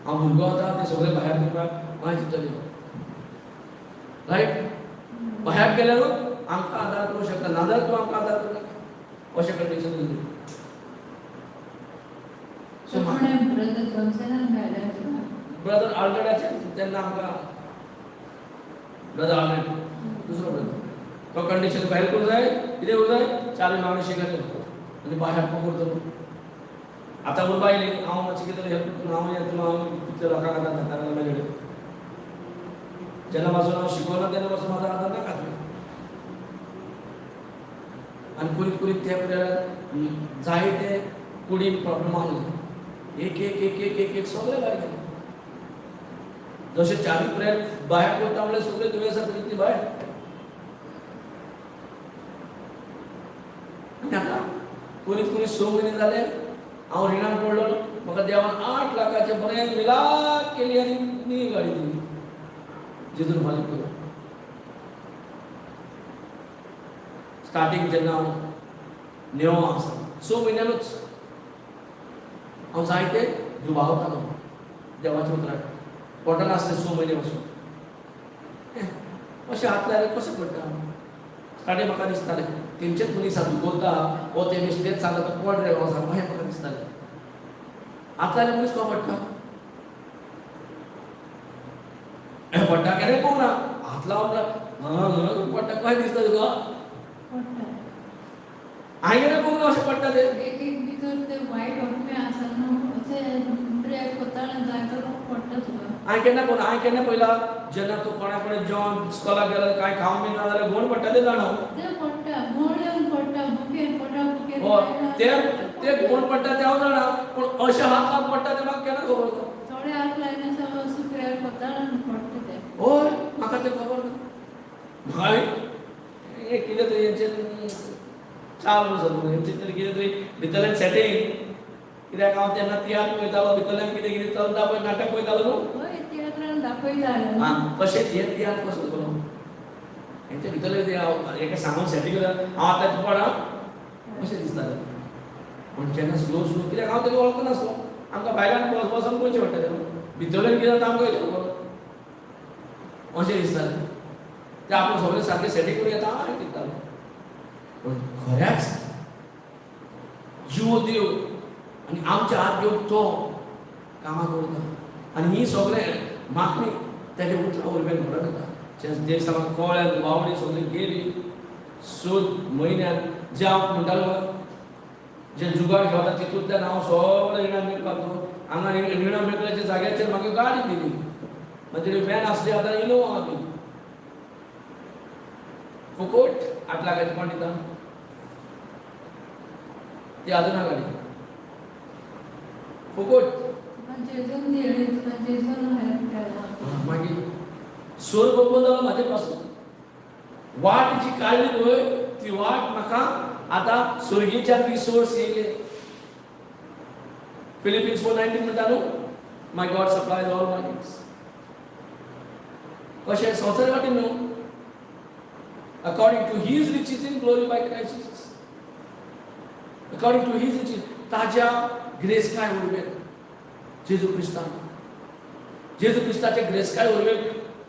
हांव भुरगो आतां ते सगळे बाहेर करपाक मागीर चिंतलें रायट बाहेर गेल्यारूच आमकां आदार करूंक शकता नाजाल्यार तूं आमकां आदार करनाका अशें कंडिशन जालें सो ब्रदर जॉन्सनान घायला ब्रदर आल्टडाचे तेन्ना आमकां ब्रदर आल्टड दुसरो ब्रदर तो कंडिशन भायर करूंक जाय कितें करूंक जाय 4 मागणी शिकयले आनी बाहेर पकडटलो आतां उरपा येयली हांव मातशें कितें हेल्प करता हांव येतलो हांव कितले लोकांक आदार जाता म्हाजे कडेन जेन्ना पासून हांव शिकवना तेन्ना पासून म्हाजो आदार नाका आनी करीत करीत ते प्रेयर जायते कुडीन प्रॉब्लेम आसले एक एक एक एक एक एक सगळे भायर गेले जशें 4 प्रेयर बाहेर करता म्हणल्यार सगळे दुयेंसां पडटलीं भायर आनी आतां करीत करीत 6 म्हयने जाले हांव रिणान पडलो म्हाका देवान 8 लाखाचे बरें मिलाक केली आनी नी गाडी दिली जेजून फारीक करून स्टार्टींग जेन्ना हांव नेवो आसा 6 म्हयन्यानूच हांव जायते दुबावतालो देवाच्या उतराक पोटान आसलें 6 म्हयने पासून अशें हातल्यार कशें पडटा स्टार्टींग म्हाका दिसतालें तेंचेच मनीस हांव दुखोवता वो ते मिस्टेक सांगता तो पड रे हो सांग अशें म्हाका दिसतालें हातल्यार मनीस खंय पडटा पडटा केन्नाय पळोवंक ना हात लावन पडटा कशें दिसता तुका हांवें केन्ना पळोवंक ना अशें पडटा तें एक एक भितर ते वायट वाटणे आसा न्हू अशें प्रेयर कोत्ताले जायतो पडटा तुका हांवें केन्ना पळोवना हांवें केन्ना पळयला जेन्ना तूं कोणा कडेन जेवण स्कॉलाक गेलो कांय खावंक बी ना जाल्यार गोड पडटा तें जाणा ते पडटा गोड येवन पडटा बुकेन पडटा बुकेन हय ते गोड पडटा तें हांव जाणा पूण अशें हात लावन पडटा तें म्हाका केन्ना खबर ना थोडे हात लायन असो प्रेयर कोत्ताले आनी पडटा ते हय म्हाका तें खबर ना हांवें हें कितें तरी हेंचें चालू जालें हेंचें तरी कितें तरी भितरल्यान सेटींग कित्याक हांव तेन्ना तियात्र पळयतालो भितरल्यान कितें कितें चलता पळय नाटक पळयतालो न्हू हय तियात्रान दाखयताले हां तशेंच हें तियात्र कसो करलो हेंचे भितरलें तें एका सांगून सेटींग केल्यार हांव आतां तूं पडा अशें दिसतालें पूण जेन्ना स्लो स्लो कित्याक हांव तेका वळखनासलो आमकां भायल्यान बसून पळोवचें पडटा तें भितरल्यान कितें जाता आमकां खबर अशें दिसतालें तें आपणें सगळें सारकें सेटींग करून येता हांवें चिंततालो पूण खऱ्याच जीव देव आनी आमचे हात घेवन तो कामां करता आनी ही सगळें मागणी तेजे उतरां वरवीं घडोवन येता जे सामान कळ्यान बावडी सगळी गेली सोद म्हयन्यान जे हांव म्हणटालो जे जुगाड घेवता तितूंतल्यान हांव सगळें रिणां मेळपाक हांगा रिणां मेळपाच्या जाग्याचेर म्हाका गाडी दिली म्हणजे वॅन आसली आतां इनोवा दिली फुकट 8 लाखाची कोण दिता ती अजून गाडी फुकट जेजून दिली तुका जेजून हेल्प केला मागीर स्वर्ग ओपन जालो म्हाजे पासून वाट जी काडली पळय ती वाट म्हाका आतां स्वर्गीच्या रिसोर्स येयले फिलिपिन्स 4:19 म्हणटा न्हू माय गॉड सप्लायज ऑल माय नीड्स कशें संवसार वाटेन न्हू according to his riches in glory by Christ Jesus according to his riches ताज्या ग्रेस काय उरवेन जेजू क्रिस्ताचे ग्रेस काय उरवेन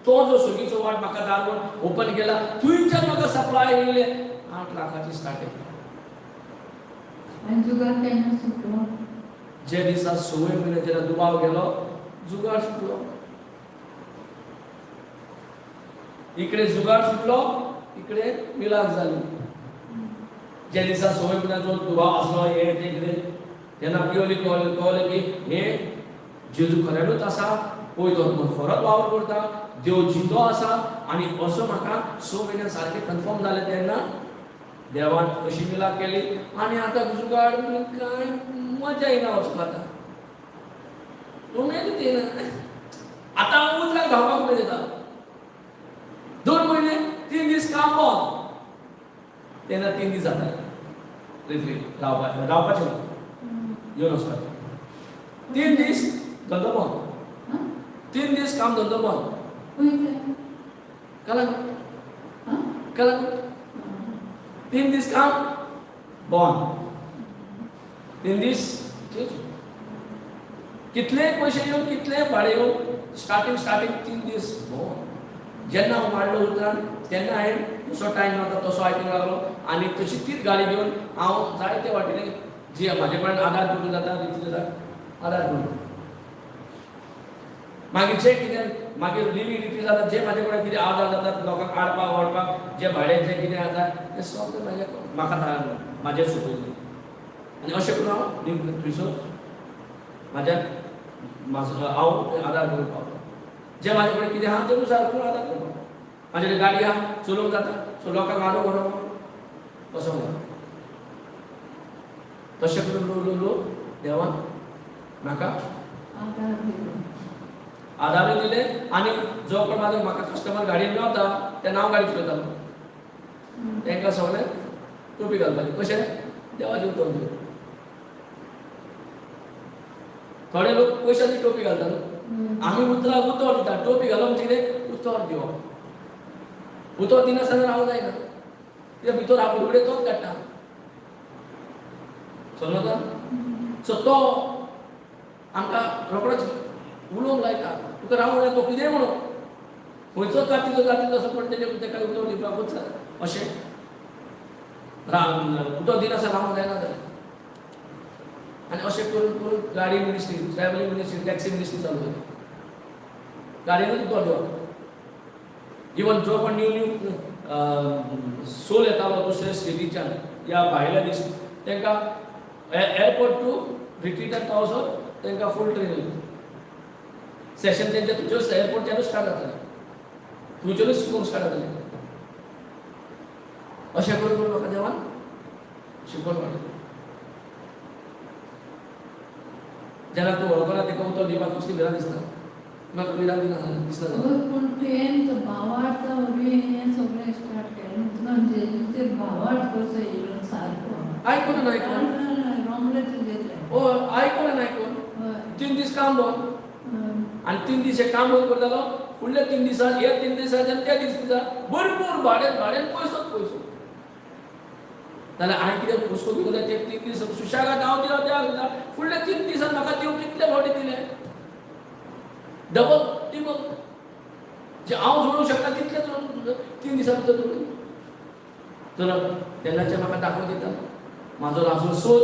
तो जो स्वर्गीचो वाट म्हाका दारून ओपन केला थंयच्यान म्हाका सप्लाय येयले 8 लाखाची स्टार्टिंग आनी जुगार केन्ना सुटलो जे दिसा 6 म्हयने जेन्ना दुबाव गेलो जुगार सुटलो इकडे जुगार सुटलो इकडे मिलाक जाली ज्या दिसा 6 म्हयन्याचो दुबाव आसलो हे ते कितें तेन्ना पियोली कळलें की हे जेजू खऱ्यानूच आसा पळय तो खरोच वावर करता देव जितो आसा आनी असो म्हाका 6 म्हयने सारकें कन्फर्म जालें तेन्ना देवान कशी मिलाक केली आनी आतां जुगाड कांय मजा येना वचपाक आतां उमेदूच येना आता उजराक धावपाक कुठे देता 2 महिने 3 दीस काम बंद तेन्ना 3 दीस जाताले रिट्रीट रावपाचें ना येवन वचपाचें 3 दीस धंदो बंद 3 दीस काम धंदो बंद कळ्ळें 3 दीस काम बंद 3 दीस कितले पयशे येवन कितले भाडे येवन स्टार्टींग 3 दीस बंद जेन्ना हांव मांडलो उतरान तेन्ना हांवें जसो टायम मेळटा तसो आयकूंक लागलो आनी तशी तीच गाडी घेवन हांव जायते वाटेन जी म्हाजे कडेन आदार करूंक जाता रिती जाता आदार करूंक मागीर जे कितें मागीर लिव्हिंग रिट्रीट जाता जे म्हाजे कडेन कितें आदार जातात लोकांक काडपाक व्हरपाक जे भाडें जे कितें आसा तें सगळें म्हाका म्हाजेर सोंपयलें आनी अशें करून हांव लिव्हिंग रिट्रीटचो हांव आदार करूंक पावलो जे म्हाजे कडेन कितें आहा तें सारको आदार करपाक म्हाजे कडेन गाडी आहा चलोवंक जाता सो लोकांक हाडून व्हरप असो म्हणटा तशें करून लो देवान म्हाका आदारूय दिले आनी जो कोण म्हाका कस्टमर गाडयेन मेवता तेन्ना हांव गाडी चलयतालो तांकां सगळें टोपी घालपाची कशें देवाचें उतर दिवप थोडे लोक पयशांची टोपी घालतात आमी उतराक उतर दिता टोपी घालून कितें उतर दिवप उतर दिनासतना रावूं जायना कित्याक भितर आपले उडे तोच काडटा समजता सो तो आमकां रोखडोच उलोवंक लायता तुका रावूंक जाय तो कितेंय म्हणो खंयचो जातीचो असो पण तेका उतर दिवपाकूच जाय अशें उतर दिनासतना रावूंक जायना जालें आनी अशें करून करून गाडी ministry travelling ministry taxi ministry चालू जाली गाडयेनूच उतर दिवप इवन जो पण न्यू सोल येतालो दुसऱ्या स्टेटीच्यान या भायल्या देश तांकां एअरपोर्ट टू रिट्रीटाक पावसर तांकां फूल ट्रेनिंग सेशन तेंचें थंयच्याच एअरपोर्टच्यानूच स्टार्ट जातालें थंयच्यानूच शिकोवंक स्टार्ट जातालें अशें करून करून म्हाका देवान शिकवण वाडयली जेन्ना तूं वळखना ताका उतर दिवपाक कसली भिरांत दिसता म्हाका भिरांत दिसना पूण तुवें तो भावार्थ हें सगळें स्टार्ट केलें तुका जेजूचे भावार्थ कसो येयलो सारको आयकून रोमले तुजें ओ आयकून 3 दीस काम बंद आनी 3 दीस हे काम बंद करतालो फुडल्या 3 दिसांक हे 3 दिसांच्यान त्या दिसा भरपूर भाडेन पयसो जाल्यार हांवें कितें हुस्को घेवंक जाय ते 3 दीस सुशेगाद हांव दिलो त्या फुडल्या 3 दिसांक म्हाका देव कितले फावटी दिले डबल टिबल जे हांव जोडूंक शकता तितलेच 3 दिसां भितर जोडून तर तेन्नाचे म्हाका दाखोवन दिता म्हाजो राजू सोद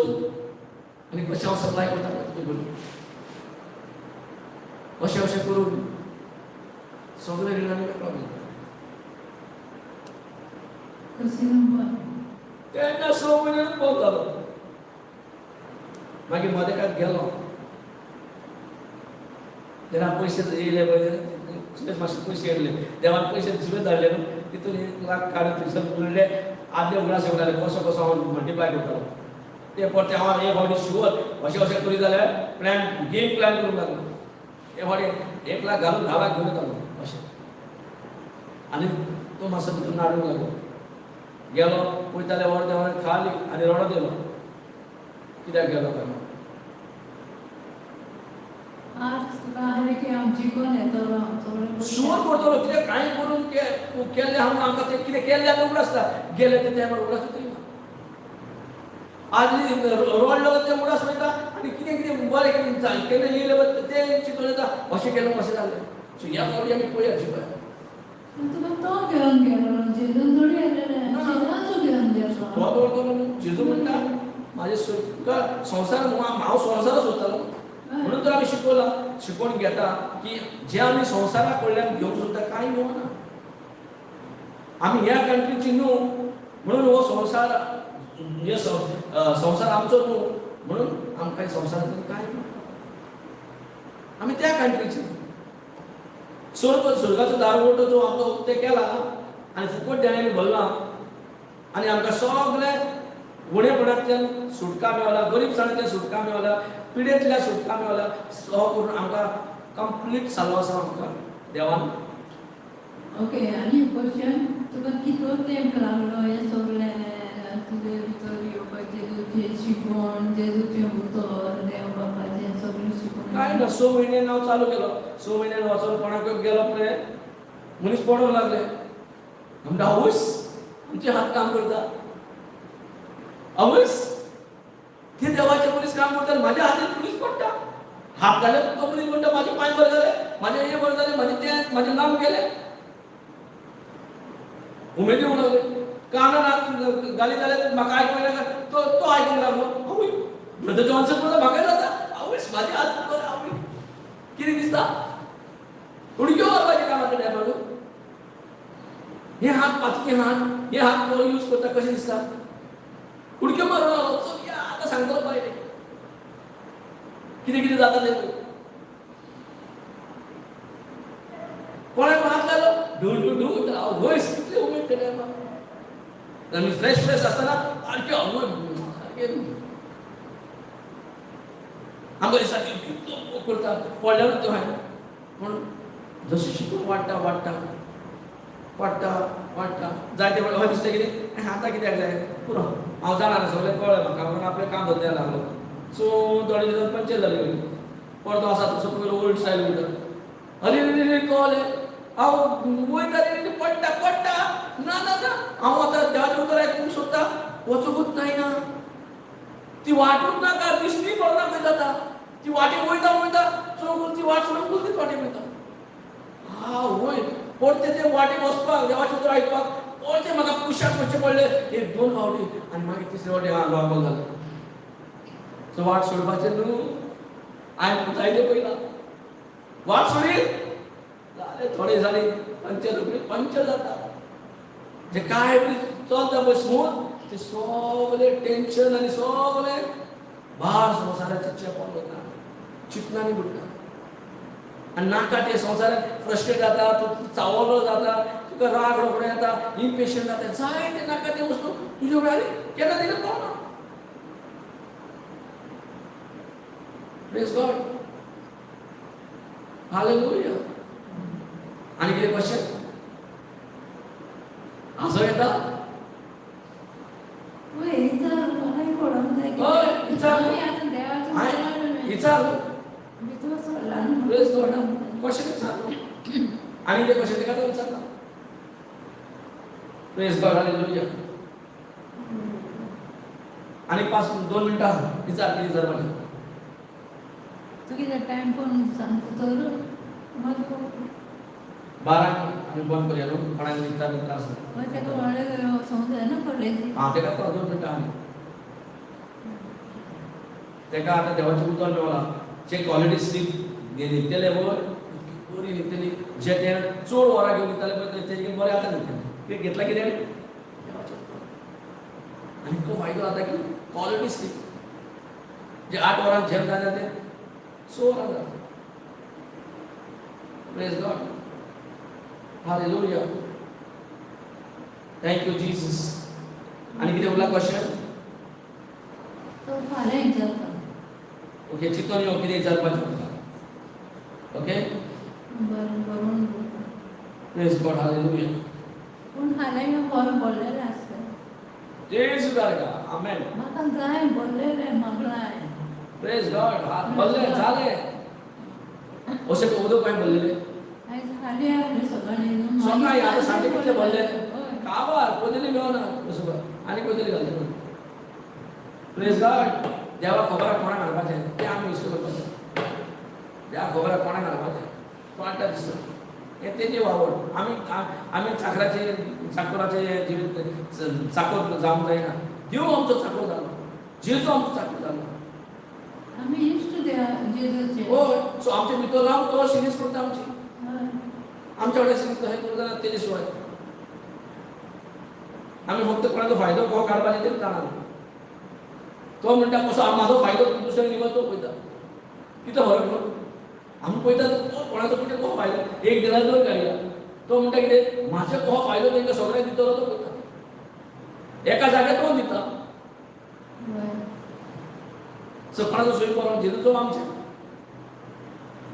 आनी कशें हांव सप्लाय करता तुजे कडेन अशें करून सगळे रिणांनी मेळपाक लागले कशी नंबर तेन्ना 6 म्हयन्यान बंद जालो मागीर मदेकाक गेलो तेन्ना पयशे येयले पळय मातशे पयशे येयले देवान पयशे दुसरे धाडले न्हू तितून 1 लाख काडून थंयसर उरले आदले उगडास उरताले कसो हांव मल्टिप्लाय करतालो ते परते हांव एक फावटी शुअर अशें करी जाल्यार प्लॅन गेम प्लॅन करूंक लागलो हे फावटी 1 लाख घालून 10 लाख घेवन येतालो अशें आनी तो मातसो भितर नाडूंक लागलो गेलो पळयताले वर देवान खाली आनी रडत येयलो कित्याक गेलो काय आज तुका हांवें की हांव जिखोन येतलो शुअर करतलो कित्याक कांय करून केल्लें आमकां तें कितें केल्लें आतां उगड आसता गेले ते टायमार उगडास वयना आदली रडलो ते उगडास वयता आनी कितें बरें कितें केन्ना येयलें तें चिंतून येता अशें केलें अशें जालें सो ह्या फावटी आमी पळया चिंतया तुका तो घेवन गेलो जेजून थोडी येलेलें जेजूनाचो घेवन गेलो तो दवरतलो जेजू म्हणटा म्हाजे संवसार हांव संवसार सोदतालो म्हणून तर आमी शिकवण घेता की जे आमी संवसारा कडल्यान घेवंक सोदता कांय घेवना आमी ह्या कंट्रीची न्हू म्हणून हो संवसार हे संवसार आमचो न्हू म्हणून आमकां संवसारांतल्यान कांय आमी त्या कंट्रीची स्वर्गाचो दारवटो जो आमचो उक्ते केला आनी फुकट देण्यानी भरला आनी आमकां सगळे उणेपणांतल्यान सुटका मेळला गरीबसाणींतल्यान सुटका मेळला पिडेंतल्यान सुटका मेळला सो करून आमकां कंप्लीट साल्वासन आमकां देवान. ओके, आनी क्वेश्चन, तुका कितलो तेंप लागलो हे सगळें तुजे भितर येवपाचें, तुजें शिकवण, जेजूचें उतर, देव बापाचें सगळें शिकवण? काय ना 6 म्हयने हांव चालू केलो. 6 म्हयने वचून कोणाकय गेलो पळय मनीस पडूंक लागले. म्हणटा आवयस आमचे हात काम करता. आवयस ते देवाचे मनीस काम करता, म्हाज्या हातीन मनीस पडटा. हात घाले तो मनीस म्हणटा म्हाजे पांय बरे जाले, म्हाजे हे बरे जाले, म्हाजे ते म्हाजे नाम गेले. उमेद येवंक लागले. कानान हात घाली जाल्यार म्हाका आयकूंक येना. तो आयकूंक लागलो. आवय ब्रदर जॉन्सन म्हणटा म्हाकाय जाता. आवयस म्हाजे हात बरे. आवय कितें दिसता? उडक्यो मारपाचें काम आतां टायमार. हे हात पातकी हात, हे हात तो यूज करता कशें दिसता? उडक्यो मारूंक लागलो. चल या आतां सांगतलो बायलेक कितें कितें जाता तें. कोणाक हात घालो ढू ढू ढू आवयस कितली उमेद त्या टायमार. आनी फ्रेश आसतना सारकें आवय सारकें आमकां दिसता कितलो करता पडल्यारूच तो हांवें. पूण जशें शिकून वाडटा वाडटा वाडटा वाडटा जायते वेळ अशें दिसता कितें आतां कित्याक जाय पुरो हांव जाणा सगळें कळ्ळें म्हाका. म्हणून आपलें काम धंद्याक लागलो. सो थोडे दिसान पंचायत जाली गेली. परतो आसा तसो पयलो ओल्ड स्टायल वयता. अरे रे रे कळ्ळें हांव वयता रे पडटा पडटा. ना ना ना हांव आतां देवाचें उतर आयकूंक सोदता, वचूंकूच जायना. ती वाटूच नाका, दिसती पडना खंय जाता. ती वाटेक वयता वयता चोगून ती वाट सोडून बुलतीच वाटेक वयता. वय परते ते वाटेक वचपाक देवाचें उतर आयकपाक परते म्हाका पुशाक वचचें पडलें. 1-2 फावटी आनी मागीर तिसरे वाटेक नॉर्मल जालें. सो वाट सोडपाचें न्हू. हांवें जायते पयलां वाट सोडीत जालें थोडे दिसांनी पंचर जाता. जे काय बरी चलता पळय स्मूथ ते सगळें टेन्शन आनी सगळें भार संवसाराचें चेंपोन वयता. चिंतनांनी बुडटा. आनी नाका ते संवसारांत फ्रस्ट्रेट जाता, तूं चावल्लो जाता, तुका राग रोखडो येता, इम्पेशंट जाता. जायते नाका ते वस्तू तुजे म्हळ्यार केन्ना दिले कळना. Praise God. हालेलुया. आनी कितें क्वेश्चन? हांसो येता? हय, विचार कोणाक पडोंक जाय. हय, विचार. आमी आतां देवाचें विचार. भितर सरला न्हू. Praise God. क्वेश्चन विचार. आनी कितें क्वेश्चन तेका तो विचारता. Praise God. हालेलुया. आनी 2 मिनटां विचार कितें विचारपाचें. तूं कितें टायम पळोवन सांगता तर मागीर 12 आमी बंद करया न्हू. कोणाक विचार त्रास जाता. मागीर तेका व्हडलें वचोंक जाय ना कॉलेजीक. तेका तो 2 मिनटां आनी तेका आतां देवाचें उतर मेवलां. जे क्वॉलिटी स्लीप न्हिदतले पळय बरी न्हिदतली. जे ते चड वरां घेवन न्हिदताले पळय तेजे बरें आतां न्हिदतले. कितें घेतला कितें देवाचें उतर. आनी तो फायदो जाता की क्वॉलिटी स्लीप. जे 8 वरां झेप जाता ते 6 वरां जाता. Praise God. Hallelujah. Thank you Jesus. आनी कितें उरला क्वेश्चन? तो फाल्यां विचारता. ओके चिंतून यो कितें विचारपाचें तुका. ओके बरोवन प्रेज गॉड. हालेलुया. पूण हालें बरें भरलेलें आसता. जेसू गारगा. आमेन. म्हाका जाय भरलेलें मागलाय. Praise God. भरलें जालें. अशें उदक काय भरलेलें. आयज हालीं हालें सकाळीं न्हू. सकाळीं आतां सांजे कितले भरले. हय. काबार कोदेली मेवना असो आनी कोदेली घालता. Praise God. देवा खबर कोणाक हाडपाचें तें आमी विचार करपाचें. देवा खबर कोणाक हाडपाचें वाटा दिसता. हें तेजी वावड. आमी चाकराचे जिवीत चाकर जावंक जायना. देव आमचो चाकर जालो. जेजू आमचो चाकर जालो. आमी इश्ट जेजूचे. हय. सो आमचे भितर रावन तो सिरीज करता आमची. हय. आमच्या कडेन सिरीज हें करूं जाल्यार तेजे शिवाय आमी फक्त कोणाचो फायदो कोण काडपाचें तें जाणा. तो म्हणटा कसो म्हाजो फायदो दुसऱ्याक दिवपाक तो पळयता. कितें फरक न्हू. आमी पळयता कोणाचो कितें कसो फायदो. एक दिनार 2 काडया. तो म्हणटा कितें म्हाजे कसो फायदो तांकां सगळ्यांक दितलो तो पळयता. एका जाग्यार 2 दिता. हय. सो कोणाचो सोय करो जेजूचो आमचें.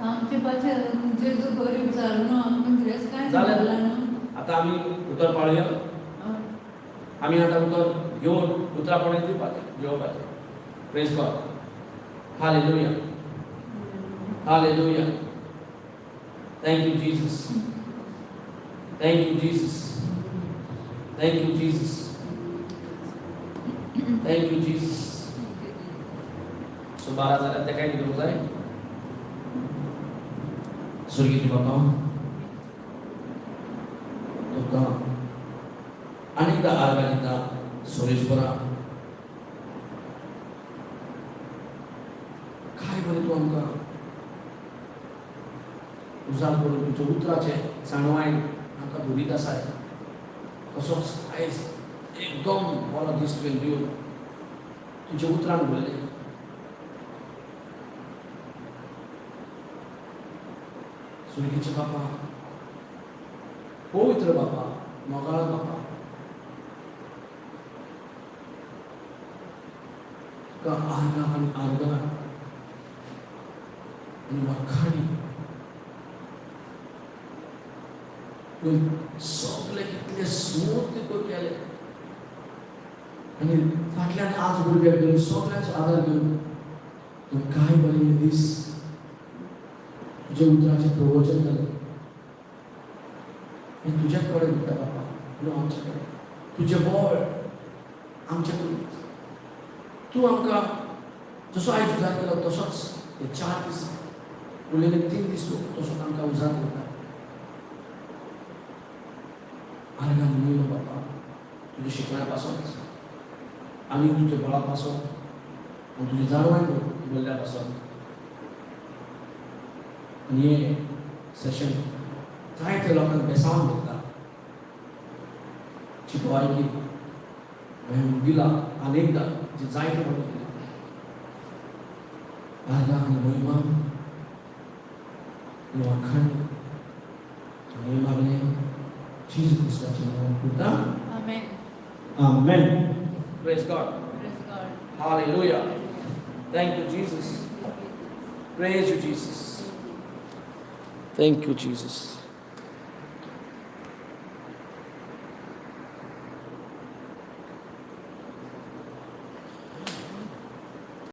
आमचे पाचे जेजू गरीब जालो न्हू आमकां ड्रेस कांय जालें. घालना न्हू आता आमी उतर पाळुया. आमी आतां उतर घेवन उतरापणे दिवपाचें जेवपाचें. Praise God. Hallelujah. Hallelujah. Thank you, Jesus. Thank you, Jesus. Thank you, Jesus. Thank you, Jesus. So 12,000 ते काय घेवंक जाय? स्वर्गीय बाबा, तुका अनेकदा आर्गां दिता सुरेश्वरा. काय बरें तूं आमकां उजार करून तुज्या उतराचे जाणवायन आमकां भरीत आसाय. तसोच आयज एकदम बरो दीस तुवें दिवन तुज्या उतरान भरले. स्वर्गीचे बापा, पवित्र बापा, मोगाळ बापा, तुका आर्गां आनी आर्गां आनी वखाणी सगळे कितले स्मूथ तुका केले. आनी फाटल्यान आज भुरग्याक घेवन सगळ्यांचो आदार घेवन तूं काय बरें दीस तुज्या उतराचें प्रवचन जालें. हें तुज्या कडेन दिता बापा, न्हू आमचे कडेन. तुजें बळ आमचे कडेन. तूं आमकां जसो आयज उजार केलो तसोच हे 4 दीस उरलेले 3 दीस तसोच आमकां उजार करता. आर्गां न्हू बापा, तुज्या शिकण्या पासून आनी तुज्या बळा पासून आनी तुज्या जाणवान बोलल्या पासून. आनी हें सेशन जायते लोकांक बेसावन घेता. चिकवाय की हांवें दिला अनेकदा जे जायते लोकांक दिला. आर्गां आनी महिमा आनी वाखाण आनी मागणें Jesus Christaचे नांवान करता. Amen. Amen. Praise God. Praise God. Hallelujah. Thank you, Jesus. Praise you, Jesus. Thank you, Jesus.